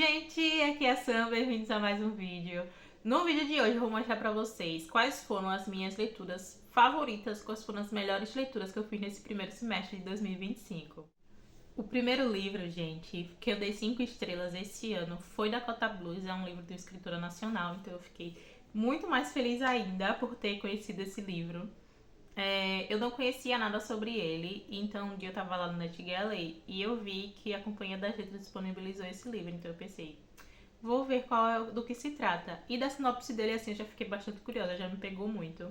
gente, aqui é a Sam, bem-vindos a mais um vídeo. No vídeo de hoje eu vou mostrar pra vocês quais foram as minhas leituras favoritas, quais foram as melhores leituras que eu fiz nesse primeiro semestre de 2025. O primeiro livro, gente, que eu dei 5 estrelas esse ano foi Dakota Blues, é um livro de uma escritora nacional, então eu fiquei muito mais feliz ainda por ter conhecido esse livro. Eu não conhecia nada sobre ele, então um dia eu tava lá no NetGalley e eu vi que a Companhia das Letras disponibilizou esse livro, então eu pensei, vou ver do que se trata. E da sinopse dele, assim, eu já fiquei bastante curiosa, já me pegou muito.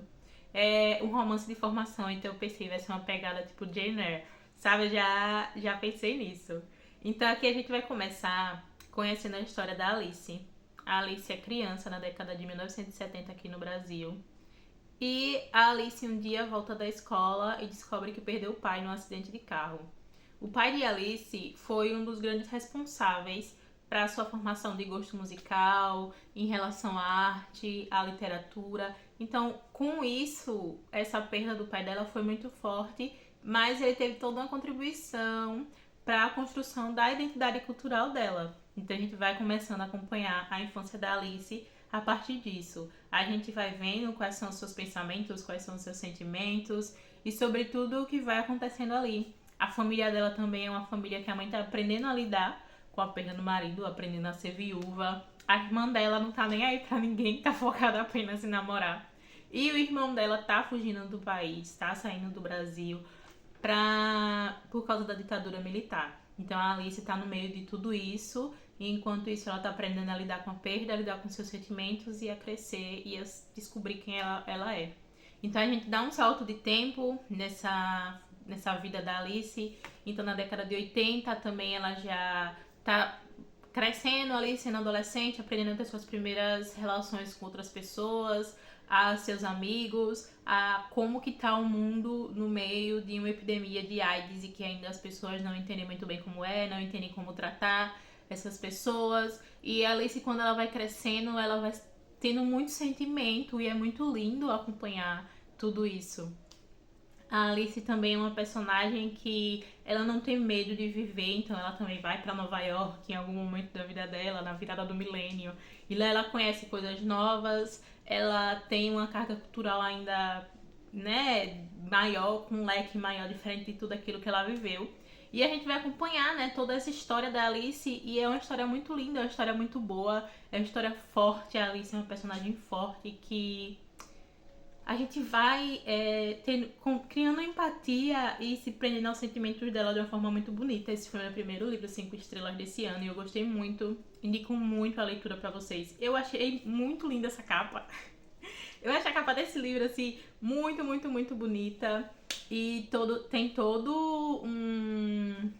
É um romance de formação, então eu pensei, vai ser uma pegada tipo Jane Eyre, sabe? Já pensei nisso. Então aqui a gente vai começar conhecendo a história da Alice. A Alice é criança na década de 1970 aqui no Brasil. E a Alice um dia volta da escola e descobre que perdeu o pai num acidente de carro. O pai de Alice foi um dos grandes responsáveis para a sua formação de gosto musical, em relação à arte, à literatura. Então, com isso, essa perda do pai dela foi muito forte, mas ele teve toda uma contribuição para a construção da identidade cultural dela. Então, a gente vai começando a acompanhar a infância da Alice a partir disso. A gente vai vendo quais são os seus pensamentos, quais são os seus sentimentos e, sobretudo, o que vai acontecendo ali. A família dela também é uma família que a mãe tá aprendendo a lidar com a perda do marido, aprendendo a ser viúva. A irmã dela não tá nem aí pra ninguém, tá focada apenas em namorar. E o irmão dela tá fugindo do país, tá saindo do Brasil por causa da ditadura militar. Então a Alice tá no meio de tudo isso, e enquanto isso ela tá aprendendo a lidar com a perda, a lidar com seus sentimentos e a crescer e a descobrir quem ela é. Então a gente dá um salto de tempo nessa vida da Alice. Então na década de 80 também ela já tá crescendo ali, sendo adolescente, aprendendo a ter suas primeiras relações com outras pessoas, a seus amigos, a como que tá o mundo no meio de uma epidemia de AIDS e que ainda as pessoas não entendem muito bem como é, não entendem como tratar essas pessoas. E a Alice, quando ela vai crescendo, ela vai tendo muito sentimento e é muito lindo acompanhar tudo isso. A Alice também é uma personagem que ela não tem medo de viver, então ela também vai para Nova York em algum momento da vida dela, na virada do milênio. E lá ela conhece coisas novas, ela tem uma carga cultural ainda, né, maior, com um leque maior, diferente de tudo aquilo que ela viveu. E a gente vai acompanhar, né, toda essa história da Alice, e é uma história muito linda, é uma história muito boa, é uma história forte. A Alice é uma personagem forte que a gente vai criando empatia e se prendendo aos sentimentos dela de uma forma muito bonita. Esse foi o meu primeiro livro, 5 estrelas desse ano, e eu gostei muito. Indico muito a leitura pra vocês. Eu achei muito linda essa capa. Eu achei a capa desse livro, assim, muito, muito, muito bonita. E tem todo um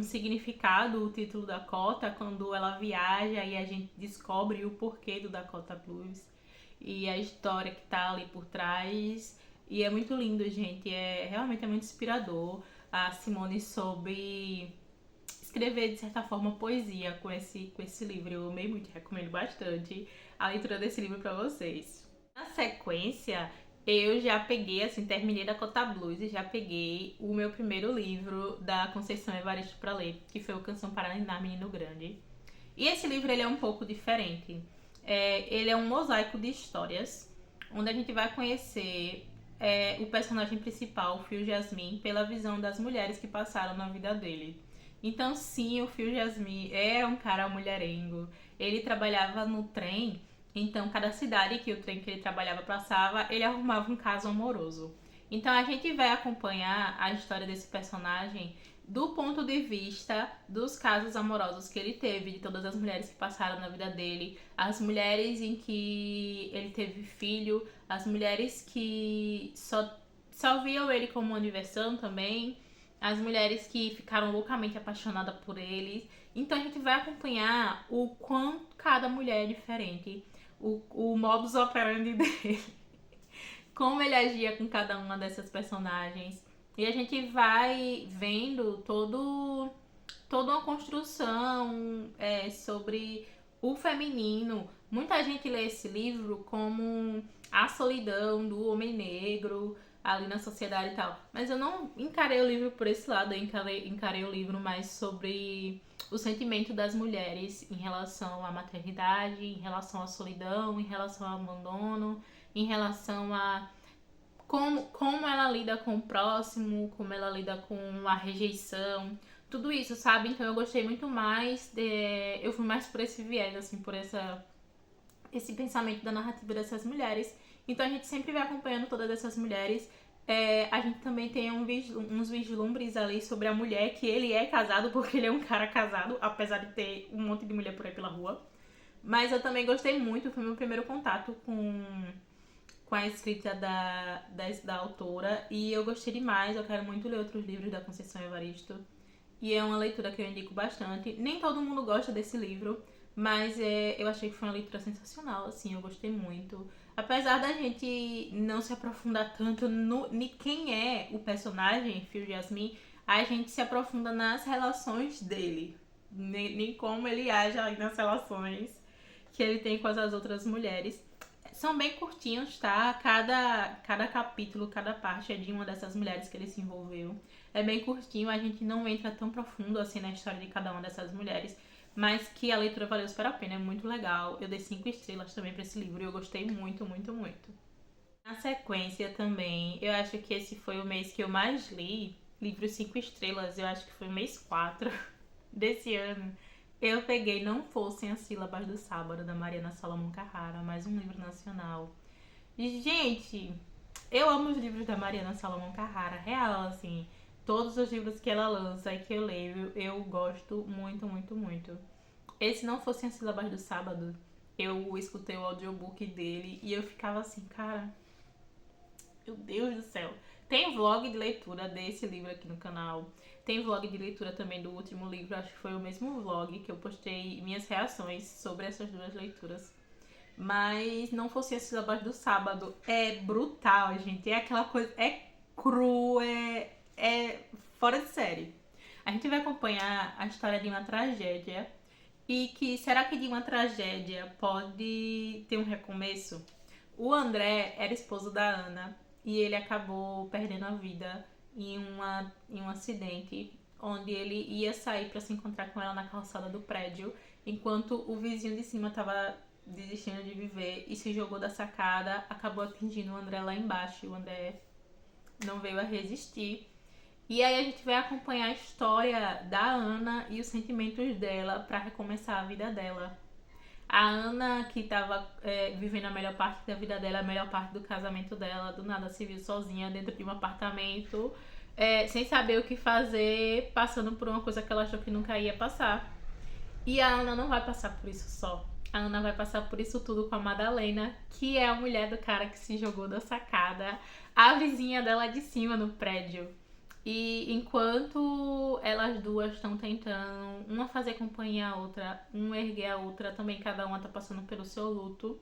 significado, o título Dakota, quando ela viaja e a gente descobre o porquê do Dakota Blues e a história que tá ali por trás. E é muito lindo, gente. Realmente é muito inspirador. A Simone soube escrever, de certa forma, poesia com esse livro. Eu amei muito, recomendo bastante a leitura desse livro pra vocês. Na sequência, eu já peguei, assim, terminei Dakota Blues e já peguei o meu primeiro livro da Conceição Evaristo pra ler, que foi o Canção para Ninar Menino Grande. E esse livro ele é um pouco diferente. Ele é um mosaico de histórias, onde a gente vai conhecer o personagem principal, o Fio Jasmin, pela visão das mulheres que passaram na vida dele. Então sim, o Fio Jasmin é um cara mulherengo. Ele trabalhava no trem, então cada cidade que o trem que ele trabalhava passava, ele arrumava um caso amoroso. Então a gente vai acompanhar a história desse personagem do ponto de vista dos casos amorosos que ele teve, de todas as mulheres que passaram na vida dele, as mulheres em que ele teve filho, as mulheres que só viam ele como uma diversão também, as mulheres que ficaram loucamente apaixonadas por ele. Então a gente vai acompanhar o quanto cada mulher é diferente, o modus operandi dele, como ele agia com cada uma dessas personagens. E a gente vai vendo toda uma construção sobre o feminino. Muita gente lê esse livro como a solidão do homem negro, ali na sociedade e tal. Mas eu não encarei o livro por esse lado, eu encarei o livro mais sobre o sentimento das mulheres em relação à maternidade, em relação à solidão, em relação ao abandono, em relação a como ela lida com o próximo, como ela lida com a rejeição, tudo isso, sabe? Então eu gostei muito mais, eu fui mais por esse viés, assim, por esse pensamento da narrativa dessas mulheres. Então a gente sempre vai acompanhando todas essas mulheres. A gente também tem uns vislumbres ali sobre a mulher, que ele é casado porque ele é um cara casado, apesar de ter um monte de mulher por aí pela rua. Mas eu também gostei muito, foi meu primeiro contato com a escrita da autora. E eu gostei demais, eu quero muito ler outros livros da Conceição Evaristo. E é uma leitura que eu indico bastante. Nem todo mundo gosta desse livro, mas eu achei que foi uma leitura sensacional, assim, eu gostei muito. Apesar da gente não se aprofundar tanto em quem é o personagem, Phil Jasmine, a gente se aprofunda nas relações dele. Nem como ele age aí nas relações que ele tem com as outras mulheres. São bem curtinhos, tá? Cada capítulo, cada parte é de uma dessas mulheres que ele se envolveu. É bem curtinho, a gente não entra tão profundo assim na história de cada uma dessas mulheres, mas que a leitura valeu super a pena, é muito legal. Eu dei 5 estrelas também pra esse livro e eu gostei muito, muito, muito. Na sequência também, eu acho que esse foi o mês que eu mais li livros 5 estrelas, eu acho que foi o mês 4 desse ano. Eu peguei Não Fossem as Sílabas do Sábado, da Mariana Salomão Carrara, mais um livro nacional. E, gente, eu amo os livros da Mariana Salomão Carrara, real, assim. Todos os livros que ela lança e que eu leio, eu gosto muito, muito, muito. Esse Não Fossem as Sílabas do Sábado, eu escutei o audiobook dele e eu ficava assim, cara, meu Deus do céu. Tem vlog de leitura desse livro aqui no canal. Tem vlog de leitura também do último livro. Acho que foi o mesmo vlog que eu postei minhas reações sobre essas duas leituras. Mas Não Fosse as Sílabas do Sábado é brutal, gente. É aquela coisa. É cru, é fora de série. A gente vai acompanhar a história de uma tragédia. E que será que de uma tragédia pode ter um recomeço? O André era esposo da Ana e ele acabou perdendo a vida em um acidente onde ele ia sair para se encontrar com ela na calçada do prédio, enquanto o vizinho de cima estava desistindo de viver e se jogou da sacada, acabou atingindo o André lá embaixo. E o André não veio a resistir. E aí a gente vai acompanhar a história da Ana e os sentimentos dela para recomeçar a vida dela. A Ana, que estava vivendo a melhor parte da vida dela, a melhor parte do casamento dela, do nada se viu sozinha dentro de um apartamento, sem saber o que fazer, passando por uma coisa que ela achou que nunca ia passar. E a Ana não vai passar por isso só. A Ana vai passar por isso tudo com a Madalena, que é a mulher do cara que se jogou da sacada, a vizinha dela de cima no prédio. E enquanto elas duas estão tentando uma fazer companhia à outra, uma erguer a outra, também cada uma tá passando pelo seu luto.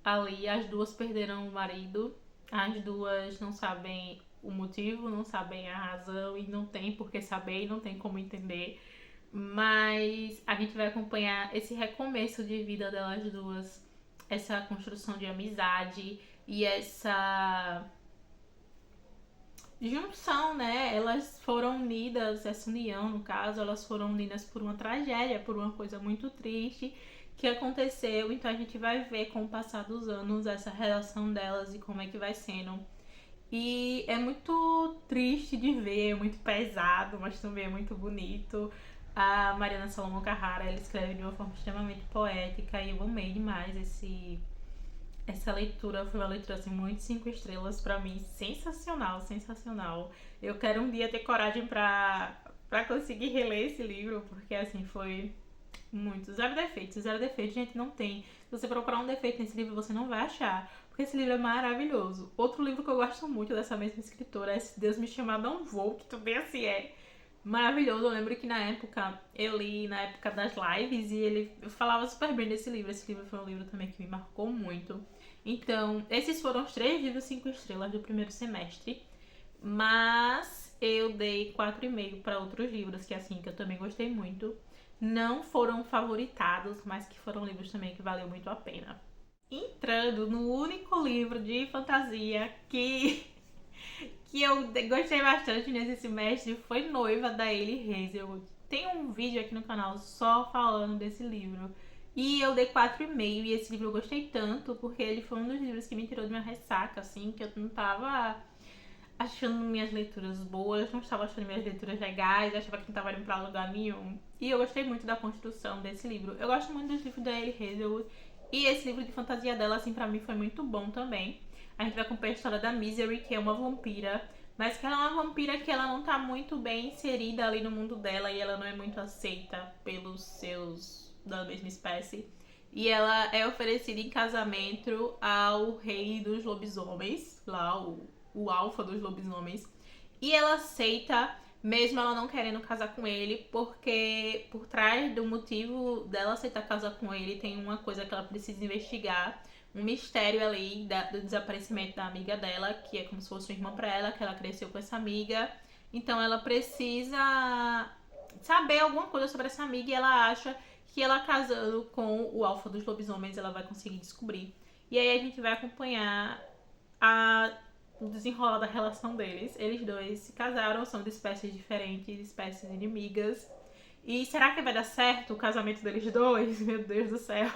Ali as duas perderam o marido, as duas não sabem o motivo, não sabem a razão e não tem por que saber e não tem como entender. Mas a gente vai acompanhar esse recomeço de vida delas duas, essa construção de amizade e essa junção, né? Elas foram unidas, essa união, no caso, elas foram unidas por uma tragédia, por uma coisa muito triste que aconteceu. Então a gente vai ver com o passar dos anos essa relação delas e como é que vai sendo. E é muito triste de ver, é muito pesado, mas também é muito bonito. A Mariana Salomão Carrara, ela escreve de uma forma extremamente poética e eu amei demais essa leitura. Foi uma leitura assim, muito 5 estrelas pra mim, sensacional, sensacional. Eu quero um dia ter coragem pra conseguir reler esse livro, porque assim, foi muito. Zero defeitos, zero defeitos, gente, não tem. Se você procurar um defeito nesse livro, você não vai achar, porque esse livro é maravilhoso. Outro livro que eu gosto muito dessa mesma escritora é Se Deus Me Chamar Não Vou, que também assim é maravilhoso. Eu lembro que na época, eu li na época das lives e ele falava super bem desse livro. Esse livro foi um livro também que me marcou muito. Então, esses foram os 3 livros 5 estrelas do primeiro semestre. Mas eu dei 4,5 para outros livros, que assim, que eu também gostei muito. Não foram favoritados, mas que foram livros também que valeu muito a pena. Entrando no único livro de fantasia que que eu gostei bastante nesse semestre foi Noiva, da Ellie Hazelwood. Tem um vídeo aqui no canal só falando desse livro. E eu dei 4,5 e esse livro eu gostei tanto porque ele foi um dos livros que me tirou de uma ressaca, assim, que eu não tava achando minhas leituras boas, não estava achando minhas leituras legais, achava que não estava indo pra lugar nenhum. E eu gostei muito da construção desse livro. Eu gosto muito dos livros da Ellie Hazelwood e esse livro de fantasia dela, assim, pra mim foi muito bom também. A gente vai acompanhar a história da Misery, que é uma vampira, mas que ela é uma vampira que ela não tá muito bem inserida ali no mundo dela e ela não é muito aceita pelos seus da mesma espécie. E ela é oferecida em casamento ao rei dos lobisomens, lá o alfa dos lobisomens. E ela aceita, mesmo ela não querendo casar com ele, porque por trás do motivo dela aceitar casar com ele tem uma coisa que ela precisa investigar, um mistério ali do desaparecimento da amiga dela, que é como se fosse uma irmã pra ela, que ela cresceu com essa amiga. Então ela precisa saber alguma coisa sobre essa amiga e ela acha que ela casando com o alfa dos lobisomens ela vai conseguir descobrir. E aí a gente vai acompanhar o desenrolar da relação deles. Eles dois se casaram, são de espécies diferentes, espécies inimigas. E será que vai dar certo o casamento deles dois? Meu Deus do céu.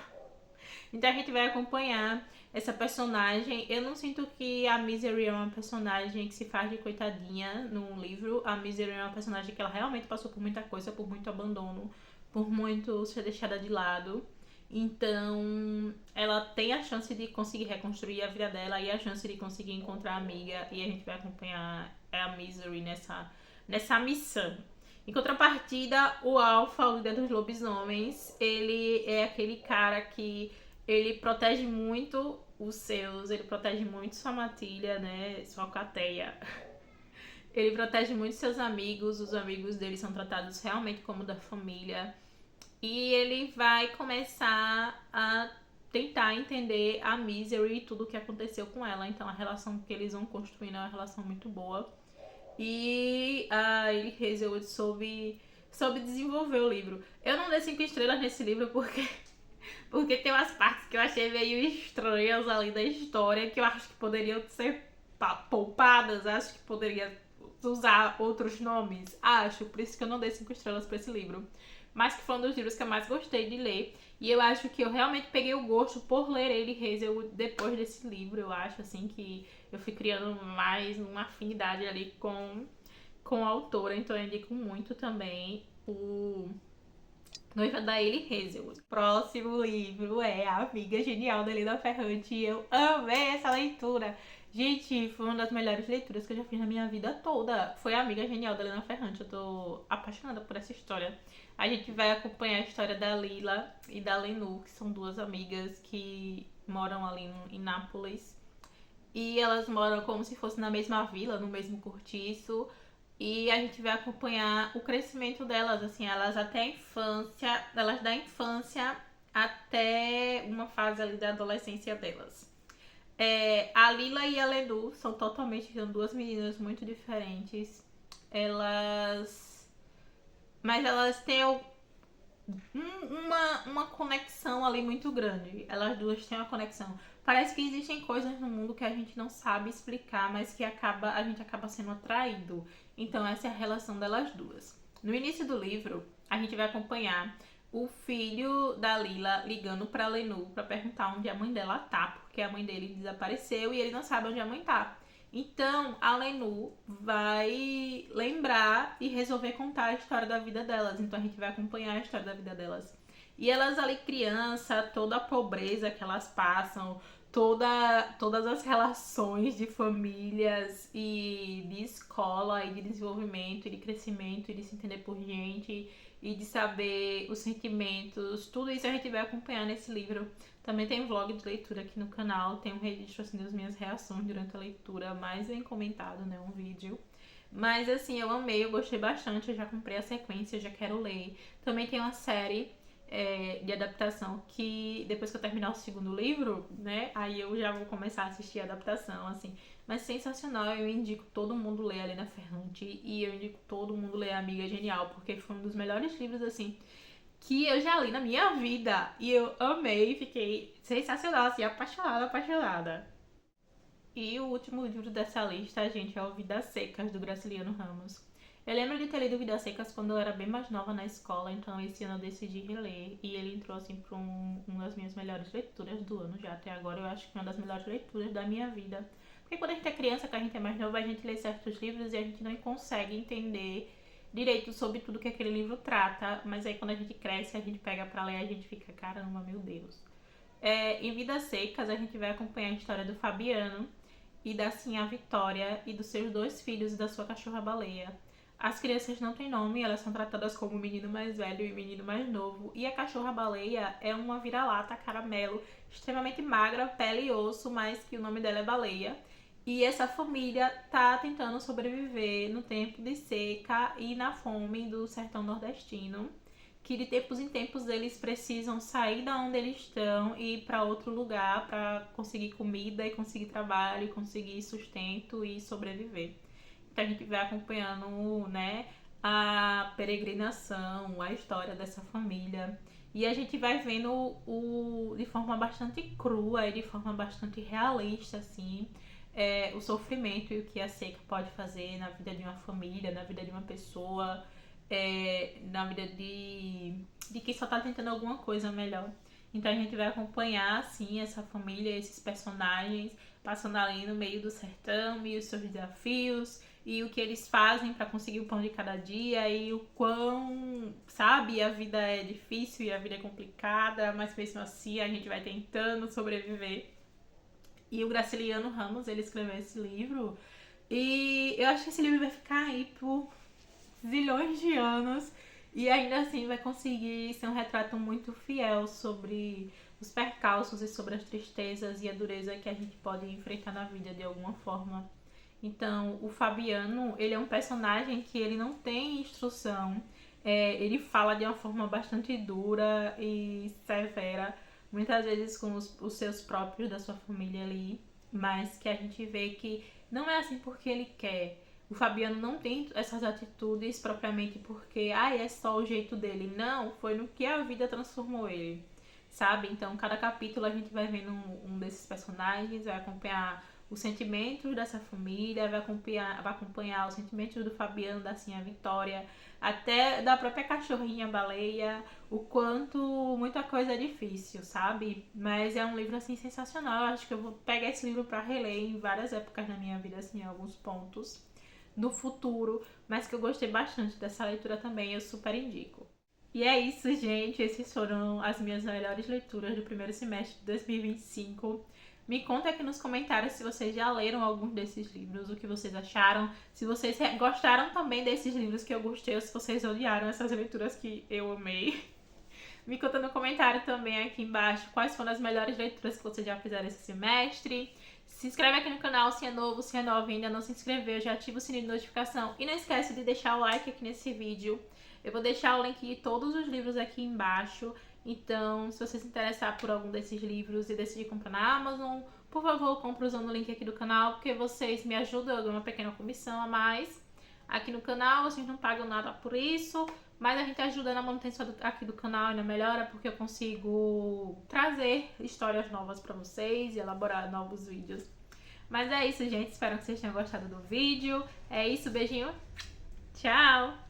Então a gente vai acompanhar essa personagem. Eu não sinto que a Misery é uma personagem que se faz de coitadinha no livro. A Misery é uma personagem que ela realmente passou por muita coisa, por muito abandono, por muito ser deixada de lado. Então ela tem a chance de conseguir reconstruir a vida dela e a chance de conseguir encontrar a amiga. E a gente vai acompanhar a Misery nessa missão. Em contrapartida, o Alpha, o líder dos lobisomens, ele é aquele cara que ele protege muito os seus, ele protege muito sua matilha, né? Sua alcateia. Ele protege muito seus amigos, os amigos dele são tratados realmente como da família. E ele vai começar a tentar entender a Misery e tudo o que aconteceu com ela. Então a relação que eles vão construindo é uma relação muito boa. E a Ellie Hazelwood soube desenvolver o livro. Eu não dei 5 estrelas nesse livro porque tem umas partes que eu achei meio estranhas ali da história que eu acho que poderiam ser poupadas, acho que poderia usar outros nomes, acho, por isso que eu não dei 5 estrelas pra esse livro. Mas que foi um dos livros que eu mais gostei de ler. E eu acho que eu realmente peguei o gosto por ler ele, Hazelwood, depois desse livro. Eu acho, assim, que eu fui criando mais uma afinidade ali com a autora. Então eu indico muito também o Noiva da Ellie Hazelwood. Próximo livro é A Amiga Genial da Helena Ferrante. E eu amei essa leitura. Gente, foi uma das melhores leituras que eu já fiz na minha vida toda. Foi A Amiga Genial da Helena Ferrante. Eu tô apaixonada por essa história. A gente vai acompanhar a história da Lila e da Lenu, que são duas amigas que moram ali em Nápoles. E elas moram como se fosse na mesma vila, no mesmo cortiço. E a gente vai acompanhar o crescimento delas, assim, elas até a infância, elas da infância até uma fase ali da adolescência delas. A Lila e a Lenu são são duas meninas muito diferentes. Mas elas têm uma conexão ali muito grande. Elas duas têm uma conexão. Parece que existem coisas no mundo que a gente não sabe explicar, mas que a gente acaba sendo atraído. Então essa é a relação delas duas. No início do livro, a gente vai acompanhar o filho da Lila ligando pra Lenu pra perguntar onde a mãe dela tá, porque a mãe dele desapareceu e ele não sabe onde a mãe tá. Então a Lenu vai lembrar e resolver contar a história da vida delas. Então a gente vai acompanhar a história da vida delas. E elas ali criança, toda a pobreza que elas passam, todas as relações de famílias e de escola e de desenvolvimento e de crescimento e de se entender por gente e de saber os sentimentos, tudo isso a gente vai acompanhar nesse livro. Também tem vlog de leitura aqui no canal, tem um registro assim das minhas reações durante a leitura, mais bem comentado, né, um vídeo. Mas assim, eu amei, eu gostei bastante, eu já comprei a sequência, eu já quero ler. Também tem uma série de adaptação que depois que eu terminar o segundo livro, né, aí eu já vou começar a assistir a adaptação, assim. Mas sensacional, eu indico todo mundo ler a Helena Ferrante e eu indico todo mundo ler a Amiga Genial, porque foi um dos melhores livros, assim, que eu já li na minha vida. E eu amei, fiquei sensacional, assim, apaixonada. E o último livro dessa lista, gente, é o Vidas Secas, do Graciliano Ramos. Eu lembro de ter lido Vidas Secas quando eu era bem mais nova na escola, então esse ano eu decidi reler. E ele entrou, assim, para uma das minhas melhores leituras do ano já até agora. Eu acho que é uma das melhores leituras da minha vida. Porque quando a gente é criança, que a gente é mais nova, a gente lê certos livros e a gente não consegue entender direito sobre tudo que aquele livro trata. Mas aí quando a gente cresce, a gente pega pra ler e a gente fica, caramba, meu Deus. Em Vidas Secas, a gente vai acompanhar a história do Fabiano e da Sinha Vitória e dos seus 2 filhos e da sua cachorra-baleia. As crianças não têm nome, elas são tratadas como menino mais velho e menino mais novo. E a cachorra-baleia é uma vira-lata caramelo, extremamente magra, pele e osso, mas que o nome dela é Baleia. E essa família tá tentando sobreviver no tempo de seca e na fome do sertão nordestino, que de tempos em tempos eles precisam sair da onde eles estão e ir para outro lugar para conseguir comida e conseguir trabalho, e conseguir sustento e sobreviver. Então a gente vai acompanhando, né, a peregrinação, a história dessa família. E a gente vai vendo de forma bastante crua e de forma bastante realista, assim, o sofrimento e o que a seca pode fazer na vida de uma família, na vida de uma pessoa, na vida de quem só tá tentando alguma coisa melhor. Então a gente vai acompanhar, assim, essa família, esses personagens, passando ali no meio do sertão e os seus desafios e o que eles fazem para conseguir o pão de cada dia e o quão, sabe, a vida é difícil e a vida é complicada, mas mesmo assim a gente vai tentando sobreviver. E o Graciliano Ramos, ele escreveu esse livro e eu acho que esse livro vai ficar aí por zilhões de anos e ainda assim vai conseguir ser um retrato muito fiel sobre os percalços e sobre as tristezas e a dureza que a gente pode enfrentar na vida de alguma forma. Então, o Fabiano, ele é um personagem que ele não tem instrução, ele fala de uma forma bastante dura e severa, muitas vezes com os seus próprios da sua família ali, mas que a gente vê que não é assim porque ele quer. O Fabiano não tem essas atitudes propriamente porque é só o jeito dele. Não, foi no que a vida transformou ele, sabe? Então, cada capítulo a gente vai vendo um desses personagens, vai acompanhar os sentimentos dessa família, vai acompanhar os sentimentos do Fabiano, da Sinha Vitória, até da própria cachorrinha Baleia, o quanto muita coisa é difícil, sabe? Mas é um livro, assim, sensacional. Eu acho que eu vou pegar esse livro para reler em várias épocas da minha vida, assim, em alguns pontos do futuro, mas que eu gostei bastante dessa leitura também, eu super indico. E é isso, gente. Essas foram as minhas melhores leituras do primeiro semestre de 2025. Me conta aqui nos comentários se vocês já leram alguns desses livros, o que vocês acharam, se vocês gostaram também desses livros que eu gostei, ou se vocês odiaram essas leituras que eu amei. Me conta no comentário também aqui embaixo quais foram as melhores leituras que vocês já fizeram esse semestre. Se inscreve aqui no canal se é novo, se é nova e ainda não se inscreveu, já ativa o sininho de notificação. E não esquece de deixar o like aqui nesse vídeo. Eu vou deixar o link de todos os livros aqui embaixo. Então, se você se interessar por algum desses livros e decidir comprar na Amazon, por favor, compre usando o link aqui do canal, porque vocês me ajudam, eu ganho uma pequena comissão a mais aqui no canal, vocês não pagam nada por isso, mas a gente ajuda na manutenção aqui do canal e na melhora, porque eu consigo trazer histórias novas pra vocês e elaborar novos vídeos. Mas é isso, gente, espero que vocês tenham gostado do vídeo. É isso, beijinho, tchau!